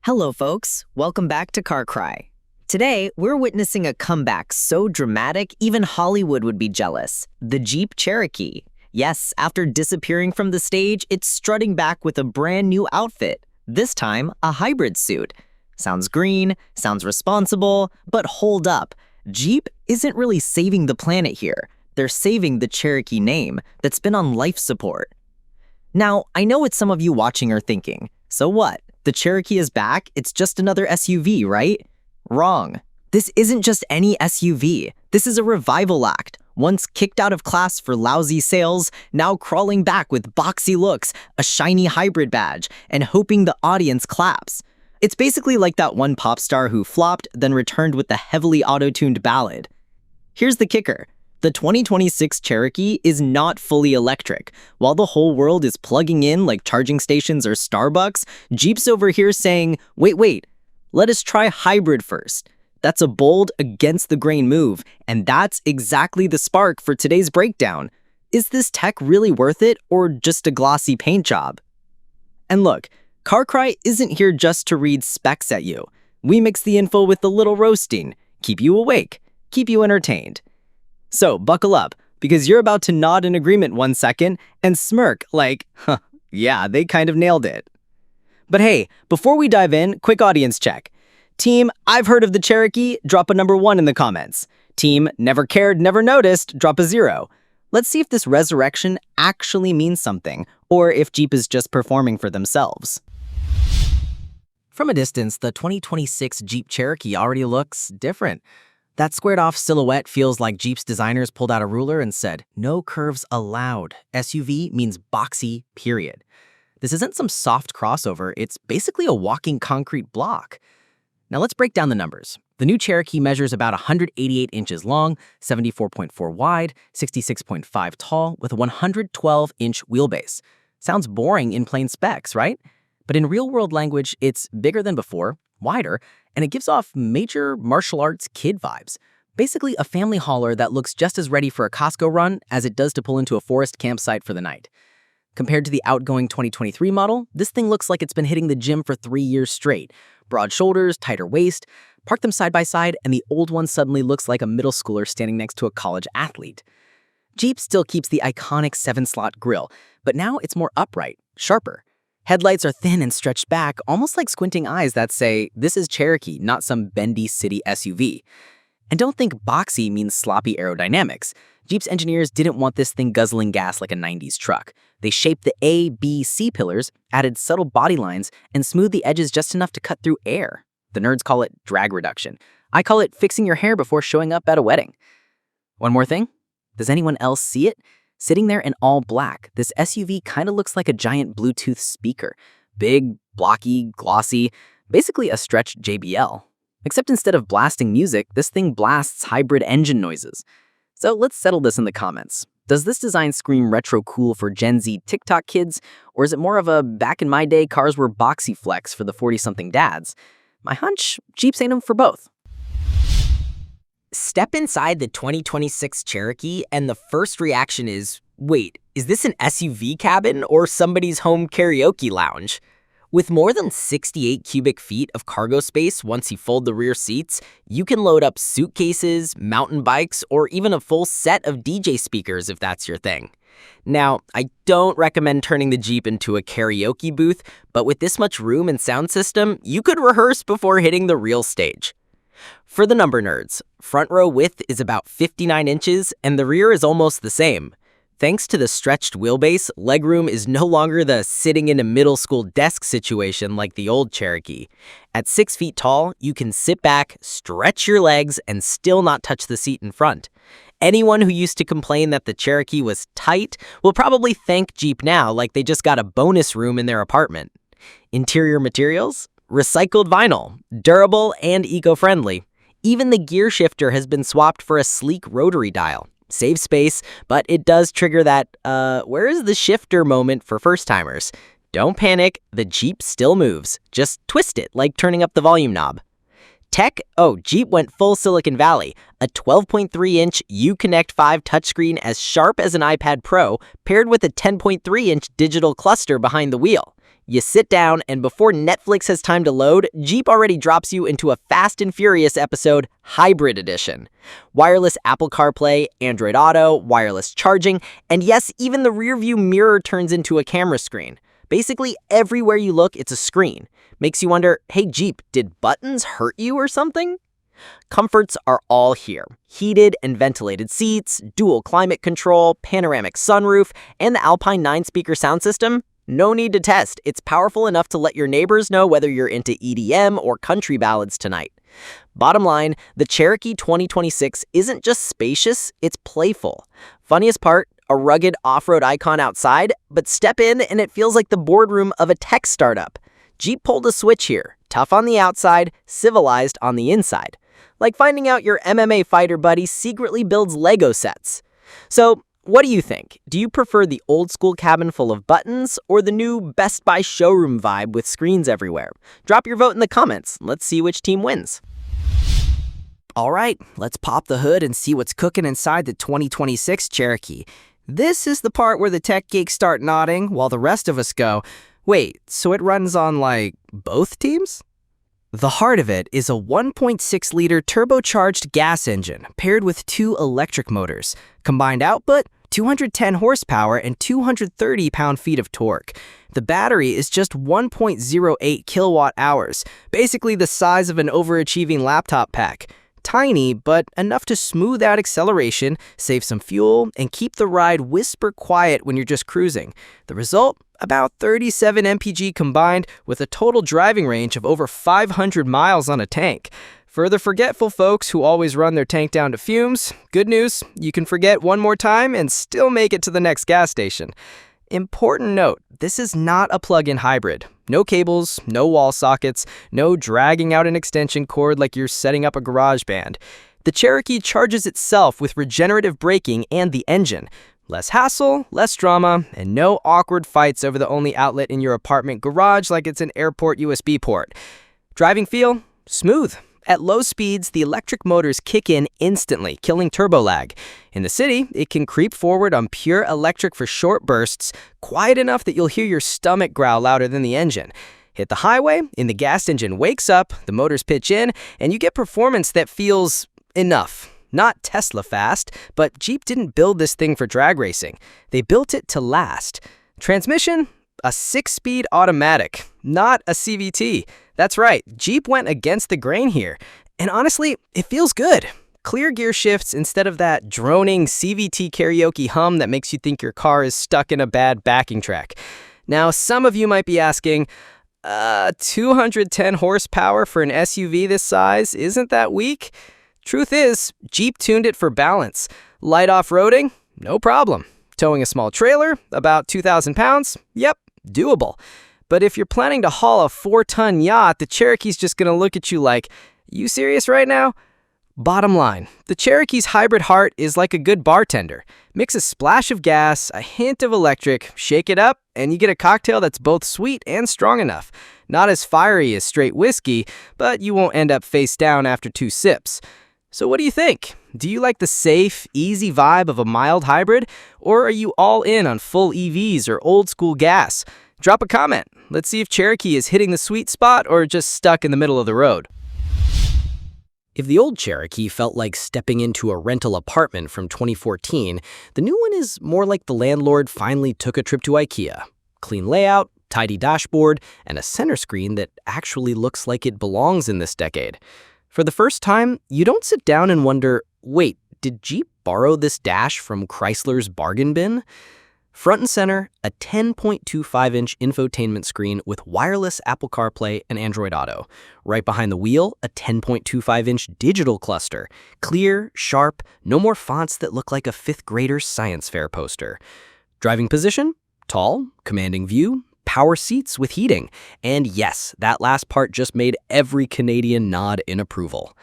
Hello, folks. Welcome back to Carcry. Today, we're witnessing a comeback so dramatic even Hollywood would be jealous. The Jeep Cherokee. Yes, after disappearing from the stage, it's strutting back with a brand new outfit. This time, a hybrid suit. Sounds green, sounds responsible, but hold up. Jeep isn't really saving the planet here. They're saving the Cherokee name that's been on life support. Now, I know what some of you watching are thinking. So what? The Cherokee is back, it's just another SUV, right? Wrong. This isn't just any SUV. This is a revival act. Once kicked out of class for lousy sales, now crawling back with boxy looks, a shiny hybrid badge, and hoping the audience claps. It's basically like that one pop star who flopped, then returned with the heavily auto-tuned ballad. Here's the kicker. The 2026 Cherokee is not fully electric. While the whole world is plugging in like charging stations or Starbucks, Jeep's over here saying, wait, let us try hybrid first. That's a bold, against-the-grain move, and that's exactly the spark for today's breakdown. Is this tech really worth it, or just a glossy paint job? And look, Carcry isn't here just to read specs at you. We mix the info with a little roasting, keep you awake, keep you entertained. So buckle up, because you're about to nod in agreement 1 second and smirk like, yeah, they kind of nailed it. But hey, before we dive in, quick audience check. Team, I've heard of the Cherokee, drop a number 1 in the comments. Team, never cared, never noticed, drop a 0. Let's see if this resurrection actually means something, or if Jeep is just performing for themselves. From a distance, the 2026 Jeep Cherokee already looks different. That squared-off silhouette feels like Jeep's designers pulled out a ruler and said, no curves allowed. SUV means boxy, period. This isn't some soft crossover, it's basically a walking concrete block. Now let's break down the numbers. The new Cherokee measures about 188 inches long, 74.4 wide, 66.5 tall, with a 112-inch wheelbase. Sounds boring in plain specs, right? But in real-world language, it's bigger than before, wider, and it gives off major martial arts kid vibes. Basically a family hauler that looks just as ready for a Costco run as it does to pull into a forest campsite for the night. Compared to the outgoing 2023 model, this thing looks like it's been hitting the gym for 3 years straight. Broad shoulders, tighter waist, park them side by side, and the old one suddenly looks like a middle schooler standing next to a college athlete. Jeep still keeps the iconic 7-slot grille, but now it's more upright, sharper. Headlights are thin and stretched back, almost like squinting eyes that say, this is Cherokee, not some bendy city SUV. And don't think boxy means sloppy aerodynamics. Jeep's engineers didn't want this thing guzzling gas like a 90s truck. They shaped the A, B, C pillars, added subtle body lines, and smoothed the edges just enough to cut through air. The nerds call it drag reduction. I call it fixing your hair before showing up at a wedding. One more thing. Does anyone else see it? Sitting there in all black, this SUV kind of looks like a giant Bluetooth speaker. Big, blocky, glossy, basically a stretched JBL. Except instead of blasting music, this thing blasts hybrid engine noises. So let's settle this in the comments. Does this design scream retro cool for Gen Z TikTok kids, or is it more of a back in my day cars were boxy flex for the 40-something dads? My hunch, Jeep's ain't them for both. Step inside the 2026 Cherokee and the first reaction is, wait, is this an SUV cabin or somebody's home karaoke lounge? With more than 68 cubic feet of cargo space once you fold the rear seats, you can load up suitcases, mountain bikes, or even a full set of DJ speakers if that's your thing. Now, I don't recommend turning the Jeep into a karaoke booth, but with this much room and sound system, you could rehearse before hitting the real stage. For the number nerds, front row width is about 59 inches and the rear is almost the same. Thanks to the stretched wheelbase, legroom is no longer the sitting in a middle school desk situation like the old Cherokee. At 6 feet tall, you can sit back, stretch your legs, and still not touch the seat in front. Anyone who used to complain that the Cherokee was tight will probably thank Jeep now like they just got a bonus room in their apartment. Interior materials? Recycled vinyl, durable and eco-friendly. Even the gear shifter has been swapped for a sleek rotary dial. Saves space, but it does trigger that, where is the shifter moment for first-timers. Don't panic, the Jeep still moves. Just twist it like turning up the volume knob. Tech? Oh, Jeep went full Silicon Valley. A 12.3-inch Uconnect 5 touchscreen as sharp as an iPad Pro, paired with a 10.3-inch digital cluster behind the wheel. You sit down, and before Netflix has time to load, Jeep already drops you into a Fast and Furious episode, Hybrid Edition. Wireless Apple CarPlay, Android Auto, wireless charging, and yes, even the rearview mirror turns into a camera screen. Basically, everywhere you look, it's a screen. Makes you wonder, hey Jeep, did buttons hurt you or something? Comforts are all here. Heated and ventilated seats, dual climate control, panoramic sunroof, and the Alpine 9-speaker sound system. No need to test. It's powerful enough to let your neighbors know whether you're into EDM or country ballads tonight. Bottom line, the Cherokee 2026 isn't just spacious, it's playful. Funniest part, a rugged off-road icon outside, but step in and it feels like the boardroom of a tech startup. Jeep pulled a switch here. Tough on the outside, civilized on the inside. Like finding out your MMA fighter buddy secretly builds Lego sets. So, what do you think? Do you prefer the old school cabin full of buttons or the new Best Buy showroom vibe with screens everywhere? Drop your vote in the comments. Let's see which team wins. All right, let's pop the hood and see what's cooking inside the 2026 Cherokee. This is the part where the tech geeks start nodding while the rest of us go, wait, so it runs on, like, both teams? The heart of it is a 1.6-liter turbocharged gas engine paired with 2 electric motors. Combined output, 210 horsepower and 230 pound-feet of torque. The battery is just 1.08 kilowatt hours, basically the size of an overachieving laptop pack. Tiny, but enough to smooth out acceleration, save some fuel, and keep the ride whisper quiet when you're just cruising. The result? About 37 mpg combined with a total driving range of over 500 miles on a tank. For the forgetful folks who always run their tank down to fumes, good news, you can forget one more time and still make it to the next gas station. Important note, this is not a plug-in hybrid. No cables, no wall sockets, no dragging out an extension cord like you're setting up a garage band. The Cherokee charges itself with regenerative braking and the engine. Less hassle, less drama, and no awkward fights over the only outlet in your apartment garage like it's an airport USB port. Driving feel? Smooth. At low speeds, the electric motors kick in instantly, killing turbo lag. In the city, it can creep forward on pure electric for short bursts, quiet enough that you'll hear your stomach growl louder than the engine. Hit the highway, and the gas engine wakes up, the motors pitch in, and you get performance that feels enough. Not Tesla fast, but Jeep didn't build this thing for drag racing. They built it to last. Transmission? A 6-speed automatic, not a CVT. That's right, Jeep went against the grain here. And honestly, it feels good. Clear gear shifts instead of that droning CVT karaoke hum that makes you think your car is stuck in a bad backing track. Now, some of you might be asking, 210 horsepower for an SUV this size, isn't that weak? Truth is, Jeep tuned it for balance. Light off-roading? No problem. Towing a small trailer? About 2,000 pounds? Yep, doable. But if you're planning to haul a 4-ton yacht, the Cherokee's just gonna look at you like, you serious right now? Bottom line, the Cherokee's hybrid heart is like a good bartender. Mix a splash of gas, a hint of electric, shake it up, and you get a cocktail that's both sweet and strong enough. Not as fiery as straight whiskey, but you won't end up face down after 2 sips. So what do you think? Do you like the safe, easy vibe of a mild hybrid? Or are you all in on full EVs or old school gas? Drop a comment. Let's see if Cherokee is hitting the sweet spot or just stuck in the middle of the road. If the old Cherokee felt like stepping into a rental apartment from 2014, the new one is more like the landlord finally took a trip to IKEA. Clean layout, tidy dashboard, and a center screen that actually looks like it belongs in this decade. For the first time, you don't sit down and wonder, wait, did Jeep borrow this dash from Chrysler's bargain bin? Front and center, a 10.25-inch infotainment screen with wireless Apple CarPlay and Android Auto. Right behind the wheel, a 10.25-inch digital cluster. Clear, sharp, no more fonts that look like a 5th grader's science fair poster. Driving position? Tall, commanding view, power seats with heating. And yes, that last part just made every Canadian nod in approval.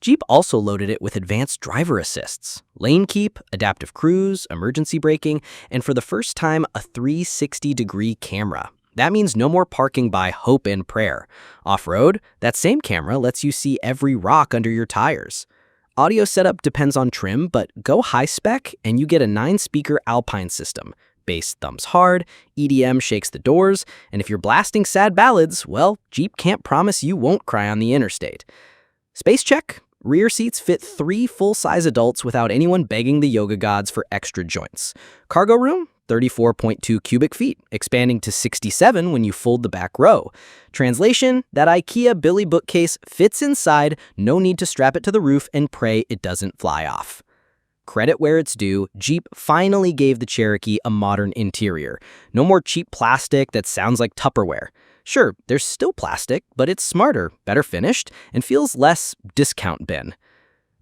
Jeep also loaded it with advanced driver assists, lane keep, adaptive cruise, emergency braking, and for the first time, a 360-degree camera. That means no more parking by hope and prayer. Off-road, that same camera lets you see every rock under your tires. Audio setup depends on trim, but go high-spec and you get a 9-speaker Alpine system. Bass thumps hard, EDM shakes the doors, and if you're blasting sad ballads, well, Jeep can't promise you won't cry on the interstate. Space check. Rear seats fit 3 full-size adults without anyone begging the yoga gods for extra joints. Cargo room, 34.2 cubic feet, expanding to 67 when you fold the back row. Translation, that IKEA Billy bookcase fits inside, no need to strap it to the roof and pray it doesn't fly off. Credit where it's due, Jeep finally gave the Cherokee a modern interior. No more cheap plastic that sounds like Tupperware. Sure, there's still plastic, but it's smarter, better finished, and feels less discount bin.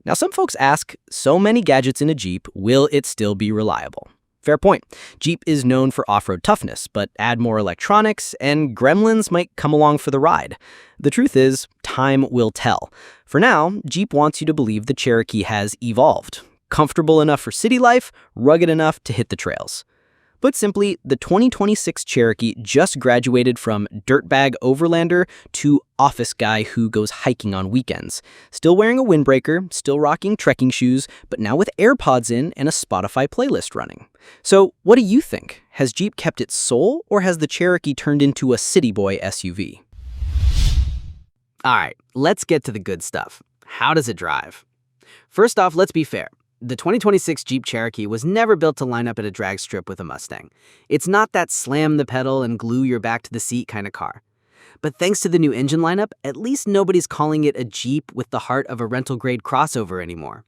Now some folks ask, so many gadgets in a Jeep, will it still be reliable? Fair point. Jeep is known for off-road toughness, but add more electronics, and gremlins might come along for the ride. The truth is, time will tell. For now, Jeep wants you to believe the Cherokee has evolved. Comfortable enough for city life, rugged enough to hit the trails. Put simply, the 2026 Cherokee just graduated from dirtbag overlander to office guy who goes hiking on weekends. Still wearing a windbreaker, still rocking trekking shoes, but now with AirPods in and a Spotify playlist running. So what do you think? Has Jeep kept its soul, or has the Cherokee turned into a city boy SUV? All right, let's get to the good stuff. How does it drive? First off, let's be fair. The 2026 Jeep Cherokee was never built to line up at a drag strip with a Mustang. It's not that slam the pedal and glue your back to the seat kind of car. But thanks to the new engine lineup, at least nobody's calling it a Jeep with the heart of a rental-grade crossover anymore.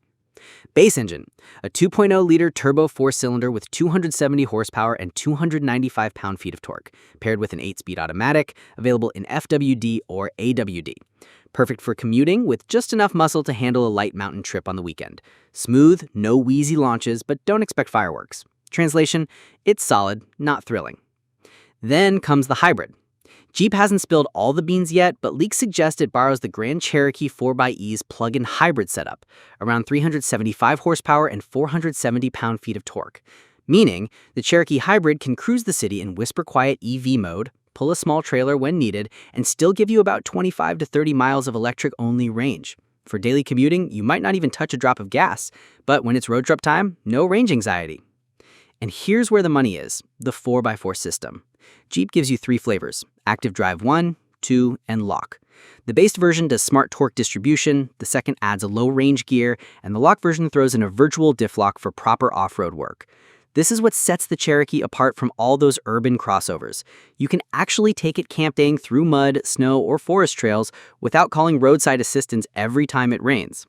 Base engine, a 2.0-liter turbo 4-cylinder with 270 horsepower and 295 pound-feet of torque, paired with an 8-speed automatic, available in FWD or AWD. Perfect for commuting with just enough muscle to handle a light mountain trip on the weekend. Smooth, no wheezy launches, but don't expect fireworks. Translation, it's solid, not thrilling. Then comes the hybrid. Jeep hasn't spilled all the beans yet, but leaks suggest it borrows the Grand Cherokee 4xE's plug-in hybrid setup, around 375 horsepower and 470 pound-feet of torque. Meaning, the Cherokee hybrid can cruise the city in whisper-quiet EV mode, pull a small trailer when needed, and still give you about 25 to 30 miles of electric-only range. For daily commuting, you might not even touch a drop of gas, but when it's road trip time, no range anxiety. And here's where the money is, the 4x4 system. Jeep gives you 3 flavors, Active Drive 1, 2, and Lock. The base version does smart torque distribution, the second adds a low-range gear, and the Lock version throws in a virtual diff lock for proper off-road work. This is what sets the Cherokee apart from all those urban crossovers. You can actually take it camping through mud, snow, or forest trails without calling roadside assistance every time it rains.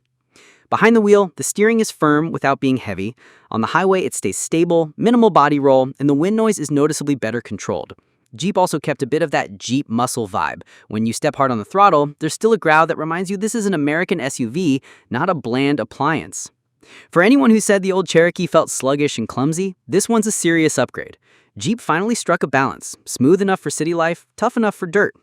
Behind the wheel, the steering is firm without being heavy. On the highway, it stays stable, minimal body roll, and the wind noise is noticeably better controlled. Jeep also kept a bit of that Jeep muscle vibe. When you step hard on the throttle, there's still a growl that reminds you this is an American SUV, not a bland appliance. For anyone who said the old Cherokee felt sluggish and clumsy, this one's a serious upgrade. Jeep finally struck a balance, smooth enough for city life, tough enough for dirt.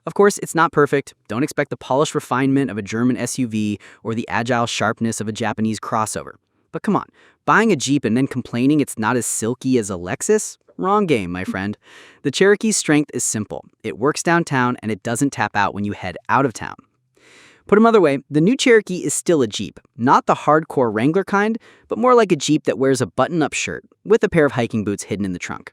Of course, it's not perfect. Don't expect the polished refinement of a German SUV or the agile sharpness of a Japanese crossover. But come on, buying a Jeep and then complaining it's not as silky as a Lexus? Wrong game, my friend. The Cherokee's strength is simple. It works downtown and it doesn't tap out when you head out of town. Put another way, the new Cherokee is still a Jeep, not the hardcore Wrangler kind, but more like a Jeep that wears a button-up shirt with a pair of hiking boots hidden in the trunk.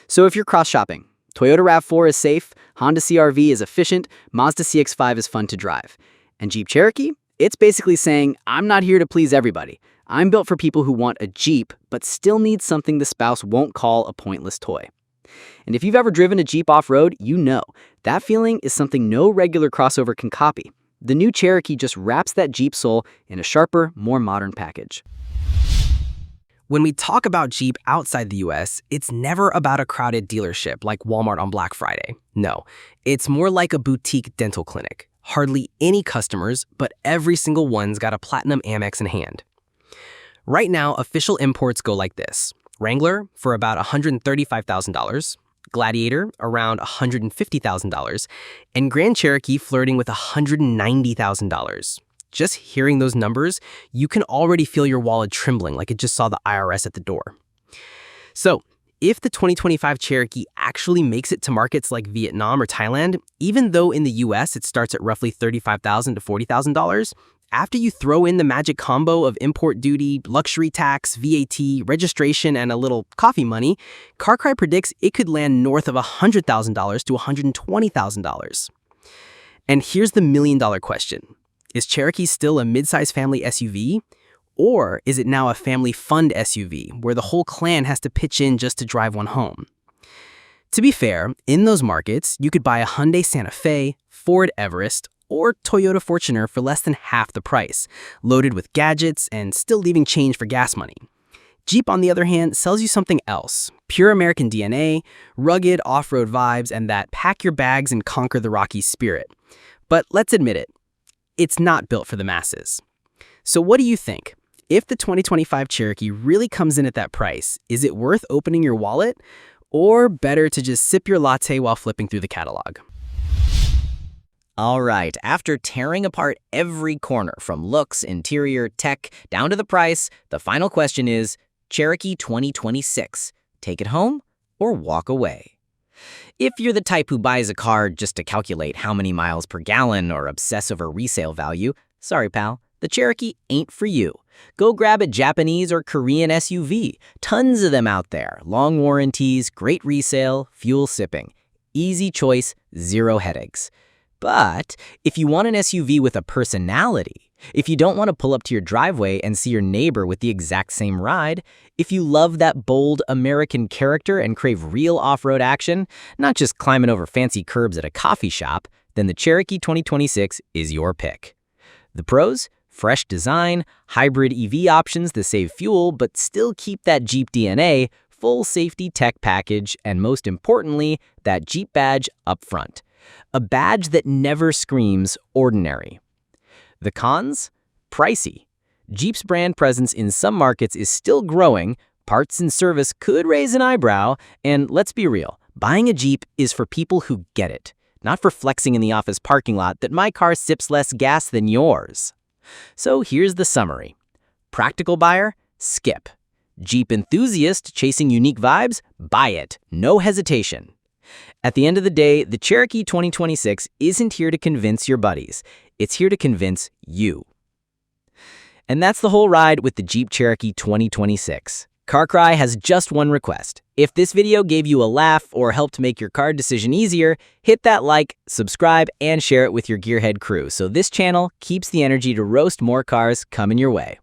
So if you're cross-shopping, Toyota RAV4 is safe, Honda CR-V is efficient, Mazda CX-5 is fun to drive. And Jeep Cherokee? It's basically saying, I'm not here to please everybody. I'm built for people who want a Jeep, but still need something the spouse won't call a pointless toy. And if you've ever driven a Jeep off-road, you know, that feeling is something no regular crossover can copy. The new Cherokee just wraps that Jeep soul in a sharper, more modern package. When we talk about Jeep outside the US, it's never about a crowded dealership like Walmart on Black Friday. No, it's more like a boutique dental clinic. Hardly any customers, but every single one's got a platinum Amex in hand. Right now, official imports go like this. Wrangler for about $135,000, Gladiator around $150,000, and Grand Cherokee flirting with $190,000. Just hearing those numbers, you can already feel your wallet trembling like it just saw the IRS at the door. So, if the 2025 Cherokee actually makes it to markets like Vietnam or Thailand, even though in the US it starts at roughly $35,000 to $40,000, after you throw in the magic combo of import duty, luxury tax, VAT, registration, and a little coffee money, Carcry predicts it could land north of $100,000 to $120,000. And here's the million-dollar question. Is Cherokee still a mid-size family SUV? Or is it now a family fund SUV, where the whole clan has to pitch in just to drive one home? To be fair, in those markets, you could buy a Hyundai Santa Fe, Ford Everest, or Toyota Fortuner for less than half the price, loaded with gadgets and still leaving change for gas money. Jeep, on the other hand, sells you something else. Pure American DNA, rugged off-road vibes, and that pack your bags and conquer the Rockies spirit. But let's admit it, it's not built for the masses. So what do you think? If the 2025 Cherokee really comes in at that price, is it worth opening your wallet? Or better to just sip your latte while flipping through the catalog? All right, after tearing apart every corner from looks, interior, tech, down to the price, the final question is, Cherokee 2026, take it home or walk away? If you're the type who buys a car just to calculate how many miles per gallon or obsess over resale value, sorry pal, the Cherokee ain't for you. Go grab a Japanese or Korean SUV. Tons of them out there. Long warranties, great resale, fuel sipping. Easy choice, zero headaches. But if you want an SUV with a personality, if you don't want to pull up to your driveway and see your neighbor with the exact same ride, if you love that bold American character and crave real off-road action, not just climbing over fancy curbs at a coffee shop, then the Cherokee 2026 is your pick. The pros? Fresh design, hybrid EV options that save fuel but still keep that Jeep DNA, full safety tech package, and most importantly, that Jeep badge up front. A badge that never screams ordinary. The cons? Pricey. Jeep's brand presence in some markets is still growing, parts and service could raise an eyebrow, and let's be real, buying a Jeep is for people who get it, not for flexing in the office parking lot that my car sips less gas than yours. So here's the summary. Practical buyer? Skip. Jeep enthusiast chasing unique vibes? Buy it. No hesitation. At the end of the day, the Cherokee 2026 isn't here to convince your buddies. It's here to convince you. And that's the whole ride with the Jeep Cherokee 2026. Carcry has just one request. If this video gave you a laugh or helped make your car decision easier, hit that like, subscribe, and share it with your gearhead crew so this channel keeps the energy to roast more cars coming your way.